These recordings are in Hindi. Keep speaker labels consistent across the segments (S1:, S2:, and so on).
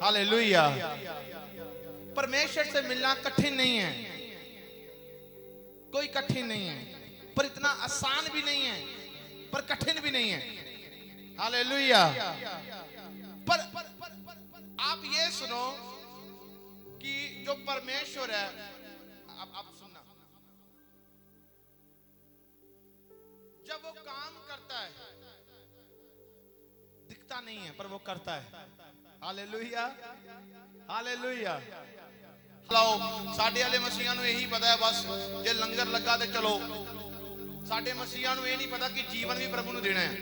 S1: हालेलुया। परमेश्वर से मिलना कठिन नहीं है, कोई कठिन नहीं है, पर इतना आसान भी नहीं है, पर कठिन भी नहीं है। हालेलुया। पर आप ये सुनो कि जो परमेश्वर है, आप सुनना, जब वो काम करता है दिखता नहीं है, पर वो करता है। Hallelujah, hallelujah. साडे वाले मसीहां नूं यही पता है, बस जे लंगर लगा ते चलो। साडे मसीहां नूं ये नहीं पता कि जीवन भी प्रभु नूं देना है।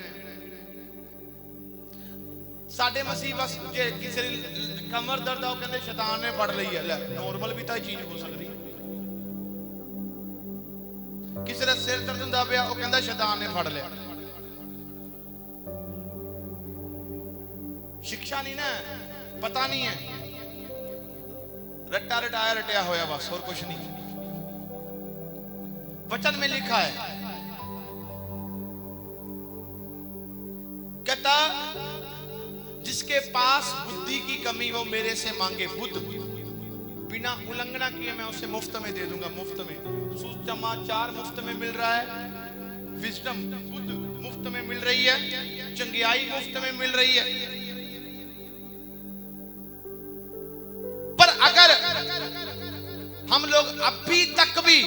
S1: साडे मसीह बस जे किसी कमर दर्द आओ कहंदे शैतान ने फड़ लई है। ले नॉर्मल भी तो चीज हो सकती। किसी का सिर दर्द हुंदा पिया, वो कहंदा शैतान ने फड़ लिया। शिक्षा नहीं ना, पता नहीं है, रट्टा रटाया रटिया होया बस, और कुछ नहीं। वचन में लिखा है, कहता जिसके पास बुद्धि की कमी वो मेरे से मांगे। बुद्ध बिना उल्लंघना किए मैं उसे मुफ्त में दे दूंगा। मुफ्त में सुसमाचार मुफ्त में मिल रहा है, विजडम बुद्ध मुफ्त में मिल रही है, चंगियाई मुफ्त में मिल रही है। पर अगर हम लोग अभी तक भी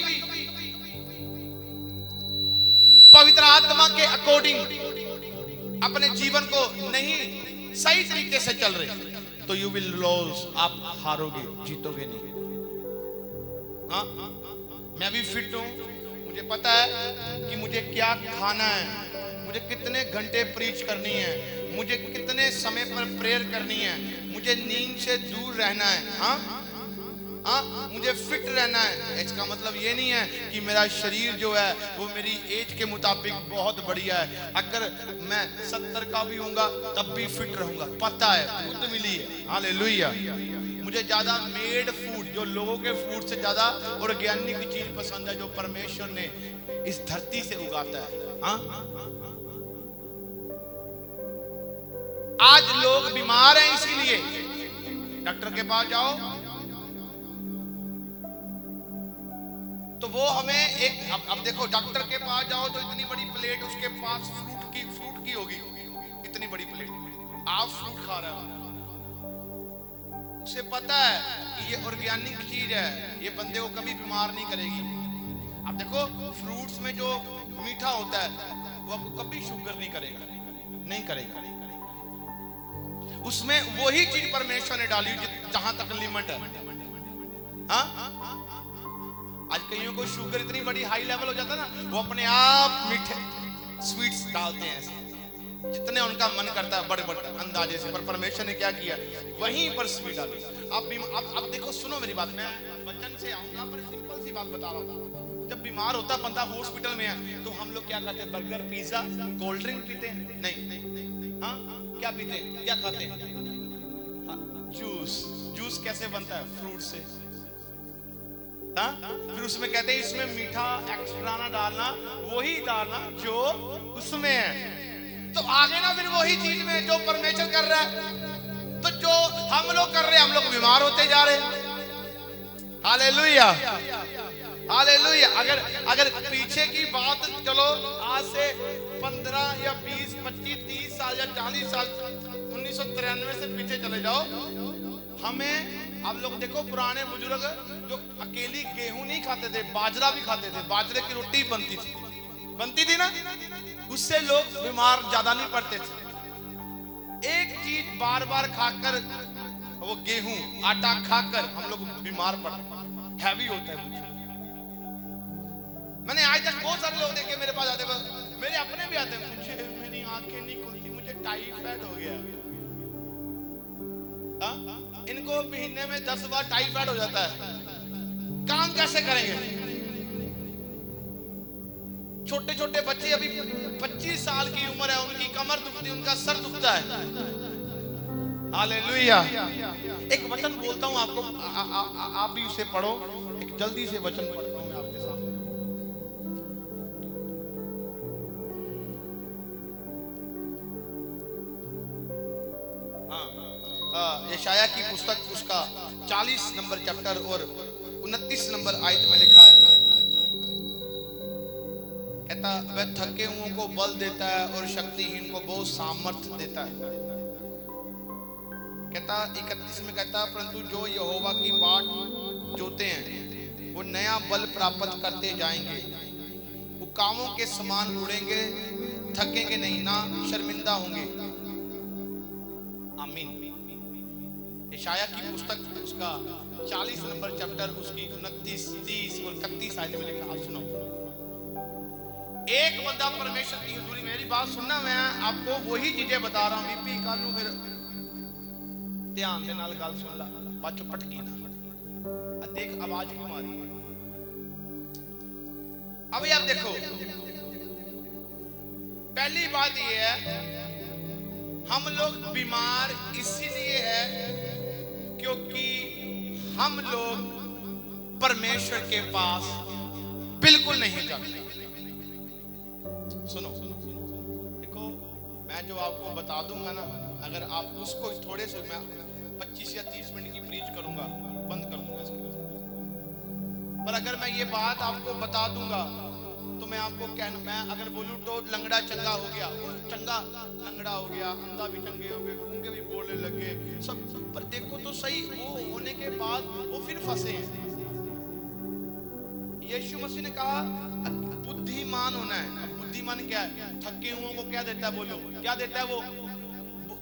S1: पवित्र आत्मा के अकॉर्डिंग अपने जीवन को नहीं सही तरीके से चल रहे, तो यू विल लॉस, आप हारोगे, जीतोगे नहीं। हाँ, मैं भी फिट हूं, मुझे पता है कि मुझे क्या खाना है, मुझे कितने घंटे प्रीच करनी है, मुझे कितने समय पर प्रेयर करनी है, मुझे नींद से दूर रहना है। हाँ हाँ, मुझे फिट रहना है। इसका मतलब ये नहीं है कि मेरा शरीर जो है वो मेरी एज के मुताबिक बहुत बढ़िया है। अगर मैं 70 का भी होऊंगा तब भी फिट रहूंगा, पता है, खुद मिली है। हालेलुया। मुझे ज्यादा मेड फूड, जो लोगों के फूड से ज्यादा ऑर्गेनिक चीज पसंद है, जो परमेश्वर ने इस धरती से उगाता है। हाँ, आज लोग बीमार हैं, इसीलिए डॉक्टर के पास जाओ तो वो हमें एक अब देखो, डॉक्टर के पास जाओ तो इतनी बड़ी प्लेट उसके पास फ्रूट की होगी, इतनी बड़ी प्लेट, आप फ्रूट खा रहे हो, उसे पता है कि ये ऑर्गेनिक चीज है, ये बंदे को कभी बीमार नहीं करेगी। अब देखो, फ्रूट्स में जो मीठा होता है वो आपको कभी शुगर नहीं करेगा, नहीं करेगा। उसमें वही चीज परमेश्वर ने डाली जहां तक लिमिट है। हाँ, आज कईयों को शुगर इतनी बड़ी हाई लेवल हो जाता है ना, वो अपने आप मीठे स्वीट्स डालते हैं ऐसे, जितने उनका मन करता है बड़े बड़े अंदाजे से। पर परमेश्वर ने क्या किया, वहीं पर स्वीट डाली। अब देखो, सुनो मेरी बात, मैं वचन से आऊंगा पर सिंपल सी बात बता रहा हूं। जब बीमार होता बंदा हॉस्पिटल में है तो हम लोग क्या करते हैं? बर्गर, पिज्जा, कोल्ड ड्रिंक पीते हैं? नहीं। हाँ, क्या पीते हैं, क्या खाते हैं? जूस कैसे बनता है? फ्रूट से। फिर उसमें कहते हैं इसमें मीठा एक्स्ट्रा ना डालना, वही डालना जो उसमें है। तो आगे ना फिर वही चीज में जो परमेश्वर कर रहा है, तो जो हम लोग कर रहे हैं, हम लोग बीमार होते जा रहे हैं। Hallelujah, hallelujah. अगर पीछे की बात चलो, आज से 15 या 20, 25, 30 साल या 40 साल 1993 से पीछे चले जाओ, हमें आप लोग देखो, पुराने बुजुर्ग जो अकेली गेहूं नहीं खाते थे, बाजरा भी खाते थे, बाजरे की रोटी बनती थी ना, उससे लोग बीमार ज्यादा नहीं पड़ते थे। एक चीज बार बार खाकर, वो गेहूं आटा खाकर हम लोग बीमार पड़ते, हैवी होता है मुझे। मैंने आज तक बहुत सारे लोग देखे मेरे पास आते, मेरे अपने भी आते, मुझे मेरी आंखें नहीं खुलती, मुझे टाइफाइड हो गया। इनको महीने में 10 बार टाइफाइड हो जाता है, काम कैसे करेंगे? छोटे छोटे बच्चे, अभी 25 साल की उम्र है, उनकी कमर दुखती, उनका सर दुखता है। हालेलुया। एक वचन बोलता हूं आपको, आप भी उसे पढ़ो। एक जल्दी से वचन पढ़ता हूं मैं आपके सामने। हाँ, यशाया की पुस्तक उसका 40 नंबर चैप्टर और 29 नंबर आयत में लिखा है, कहता वह थके हुओं को बल देता है और शक्तिहीन को बहुत सामर्थ्य देता है। कहता 31 में कहता परंतु जो यहोवा की बाट जोते हैं वो नया बल प्राप्त करते जाएंगे, हुक्कामों के समान उड़ेंगे, थकेंगे नहीं, ना शर्मिंदा होंगे। आमीन। यशाया की पुस्तक उसका 40 नंबर चैप्टर उसकी 29, 30 और 31 आयत में लिखा। आप सुनो, एक बंदा परमेश्वर की हुजूरी, मेरी बात सुनना, मैं आपको वही चीजें बता रहा हूं। बीपी कल फिर ध्यान दे नाल गल सुन ला, बाद चो पटकी ना देख आवाज क्यों आ रही है। अब यार देखो, पहली बात यह है हम लोग बीमार इसीलिए है क्योंकि हम लोग परमेश्वर के पास बिल्कुल नहीं जाते। सुनो देखो, मैं जो आपको बता दूंगा ना, अगर आप उसको थोड़े से, मैं 25 या 30 मिनट की प्रीच करूंगा, बंद कर दूंगा इसको, पर अगर मैं ये बात आपको बता दूंगा तो मैं आपको कहना, मैं अगर बोलूं तो लंगड़ा चंगा हो गया, चंगा लंगड़ा हो गया, अंधा भी चंगे हो गए, गूंगे भी बोलने लगे सब, पर देखो तो सही, वो होने के बाद वो फिर फंसे हैं। यीशु मसीह ने कहा बुद्धिमान होना है। अब बुद्धिमान क्या है? थके हुओं को क्या देता है? बोलो क्या देता है? वो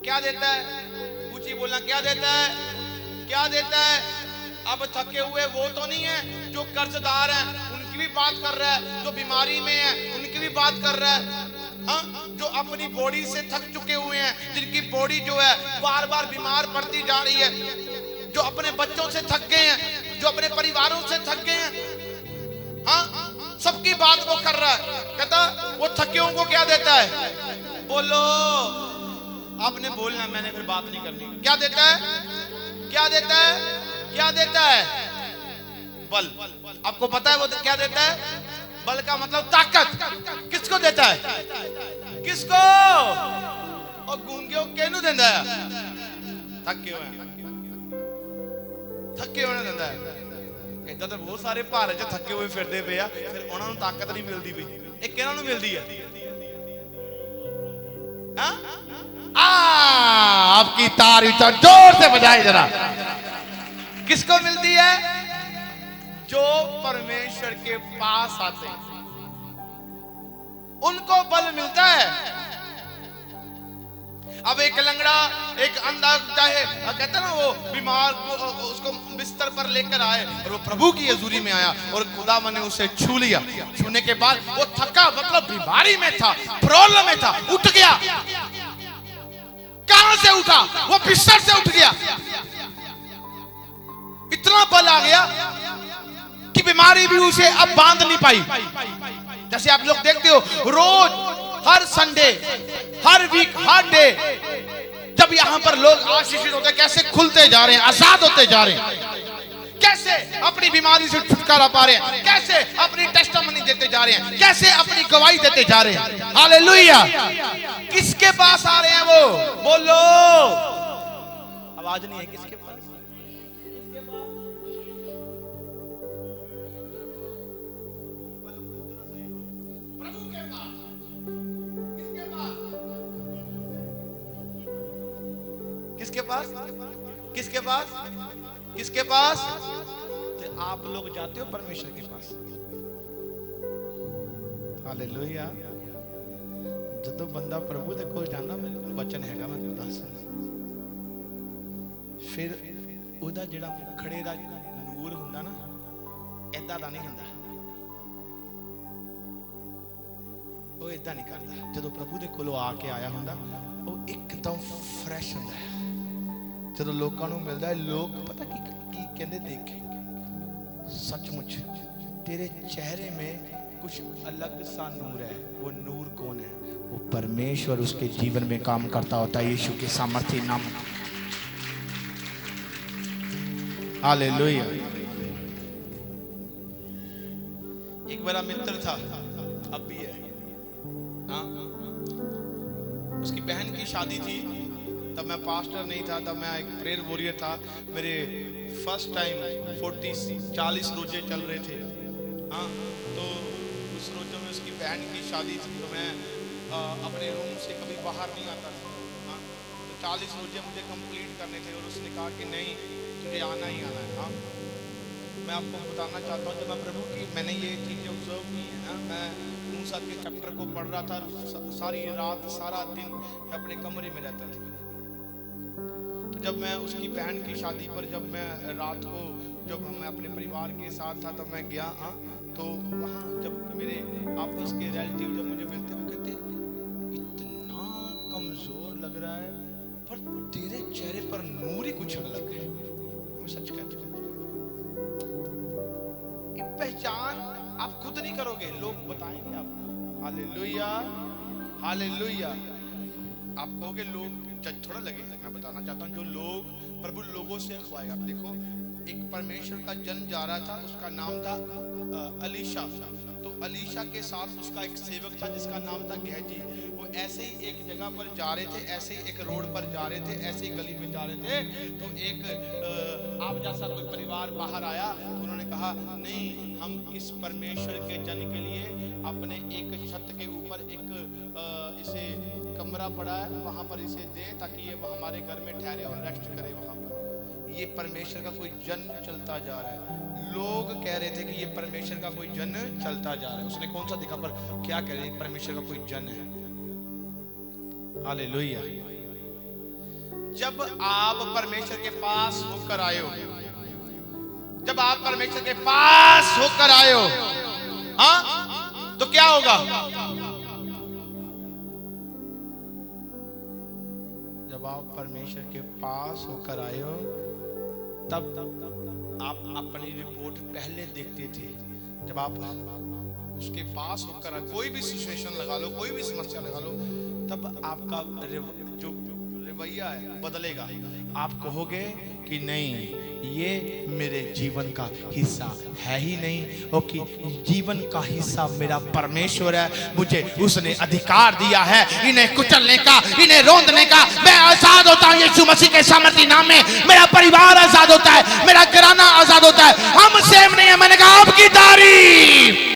S1: क्या देता है? ऊंची बोलना, क्या देता है? क्या देता है? अब थके हुए वो तो नहीं है जो कर्जदार हैं, उनकी भी बात कर रहा है, जो बीमारी में है उनकी भी बात कर रहा है, हाँ? जो अपनी बॉडी से थक चुके हुए हैं, जिनकी बॉडी जो है बार बार बीमार पड़ती जा रही है, जो अपने बच्चों से थक गए हैं, जो अपने परिवारों से थक गए हैं, हाँ? सबकी बात वो कर रहा है। कहता वो थकियों को क्या देता है? बोलो, आपने बोलना, मैंने फिर बात नहीं करनी। क्या देता है? क्या देता है? क्या देता है? बल। आपको पता है वो क्या देता है? बल का मतलब ताकत। किसको देता है? किसको? और गूंगे केनू देता है? थके हुए, थके हुए देता है। इदा तो बहुत सारे भारत च थके हुए फिरदे पे आ, फिर ਉਹਨਾਂ ਨੂੰ ਤਾਕਤ नहीं मिलती भी। ਇਹ ਕਿਹਨਾਂ ਨੂੰ मिलती है? हाँ? आपकी तारीफ जोर से बजाए जरा। किसको मिलती है? जो परमेश्वर के पास आते हैं उनको बल मिलता है। अब एक लंगड़ा, एक अंधा, चाहे कहते ना वो बीमार को उसको बिस्तर पर लेकर आए और वो प्रभु की हजूरी में आया और खुदा ने उसे छू लिया। छूने के बाद वो थका, मतलब बीमारी में था, प्रॉब्लम में था, उठ गया। कहां से उठा? वो बिस्तर से उठ गया। इतना बल आ गया कि बीमारी भी उसे अब बांध नहीं पाई। जैसे आप लोग देखते हो रोज, हर संडे, हर वीक, हर डे, जब यहां पर लोग आशीषित होते, कैसे खुलते जा रहे हैं, आजाद होते जा रहे हैं, कैसे अपनी बीमारी से छुटकारा पा रहे हैं, कैसे अपनी टेस्टिमनी देते जा रहे हैं, कैसे अपनी गवाही देते जा रहे हैं। हालेलुया। किसके पास आ रहे हैं वो? बोलो, आवाज नहीं है। किसके पास? प्रभु के पास। किसके पास? किसके पास? किसके पास? किसके पास? तो आप लोग जाते हो परमेश्वर के पास। हालेलुया। ਜਦੋਂ ਬੰਦਾ ਪ੍ਰਭੂ ਦੇ ਕੋਲ ਜਾਂਦਾ, ਮੇਰੇ ਕੋਲ ਵਚਨ ਹੈਗਾ, ਮੈਂ ਤੁਹਾਨੂੰ ਦੱਸ, ਫਿਰ ਉਹਦਾ ਜਿਹੜਾ ਮੁਖੜੇ ਦਾ ਨੂਰ ਹੁੰਦਾ ਨਾ, ਏਦਾਂ ਦਾ ਨਹੀਂ ਹੁੰਦਾ। ਉਹ ਏਦਾਂ ਨਹੀਂ ਕਰਦਾ। ਜਦੋਂ ਪ੍ਰਭੂ ਦੇ ਕੋਲੋਂ ਆ ਕੇ ਆਇਆ ਹੁੰਦਾ, ਉਹ ਇੱਕਦਮ ਫਰੈਸ਼ ਹੁੰਦਾ ਹੈ। ਜਦੋਂ ਲੋਕਾਂ ਨੂੰ ਮਿਲਦਾ ਹੈ, ਲੋਕ ਪਤਾ ਕੀ ਕਹਿੰਦੇ? ਦੇਖ, सचमुच तेरे चेहरे में कुछ अलग सा नूर है। वो नूर कौन है? वो परमेश्वर उसके जीवन में काम करता होता है, यीशु के सामर्थ्य नाम। हालेलुया। एक बड़ा मित्र था, अब भी है, हाँ? उसकी बहन की शादी थी तब मैं पास्टर नहीं था, तब मैं एक प्रेयर वॉरियर था। मेरे फर्स्ट टाइम 40 रोजे चल रहे थे। हाँ, तो उस रोजों में उसकी बहन की शादी थी, तो मैं अपने रूम से कभी बाहर नहीं आता था। हाँ, तो 40 रोजे मुझे कंप्लीट करने थे और उसने कहा कि नहीं, तुझे आना ही आना है। हाँ, मैं आपको बताना चाहता हूँ, जब मैं प्रभु की मैंने ये चीज़ें ऑब्जर्व की है ना, मैं मूसा के चैप्टर को पढ़ रहा था, सारी रात सारा दिन मैं अपने कमरे में रहता था। तो जब मैं उसकी बहन की शादी पर, जब मैं रात को, जब मैं अपने परिवार के साथ था, तब मैं गया। हाँ, तो वहाँ जब मेरे आपस के रिलेटिव जब मुझे मिलते, वो कहते इतना कमजोर लग रहा है, पर तेरे चेहरे पर नूर ही कुछ अलग है। मैं सच कहता हूँ, पहचान आप खुद नहीं करोगे, लोग बताएंगे आपको। Hallelujah, hallelujah. आप कहोगे लोग जज थोड़ा लगे। मैं बताना चाहता हूँ, जो लोग प्रभु लोगों से खुआएगा। देखो, एक परमेश्वर का जन जा रहा था, उसका नाम था अलीशा। तो अलीशा के साथ उसका एक सेवक था जिसका नाम था गेहजी। वो ऐसे ही एक जगह पर जा रहे थे, ऐसे ही एक रोड पर जा रहे थे, ऐसे ही गली में जा रहे थे। तो एक आप जैसा कोई परिवार बाहर आया, तो उन्होंने कहा नहीं, हम इस परमेश्वर के जन के लिए अपने एक छत के ऊपर एक इसे कमरा पड़ा है, वहां पर इसे दे, ताकि ये हमारे घर में ठहरे और रेस्ट करे वहां पर। ये परमेश्वर का कोई जन चलता जा रहा है। लोग कह रहे थे कि ये परमेश्वर का कोई जन चलता जा रहा है। उसने कौन सा दिखा, पर क्या कह रहे हैं, परमेश्वर का कोई जन है। हालेलुया। जब आप परमेश्वर के पास होकर आए हो, जब आप परमेश्वर के पास होकर आए हो, हाँ, तो क्या होगा? जब आप परमेश्वर के पास होकर आए हो, तब आप अपनी रिपोर्ट पहले देखते थे। जब आप उसके पास होकर, कोई भी सिचुएशन लगा लो, कोई भी समस्या लगा लो, तब आपका जो रवैया है बदलेगा। आप कहोगे कि नहीं, ये मेरे जीवन का हिस्सा है ही नहीं, ओके, जीवन का हिस्सा मेरा परमेश्वर है। मुझे उसने अधिकार दिया है इन्हें कुचलने का, इन्हें रोंदने का। मैं आजाद होता हूँ यीशु मसीह के सामर्थी नाम में। मेरा परिवार आजाद होता है, मेरा घराना आजाद होता है। हम सेम नहीं है। मैंने कहा आपकी तारीफ।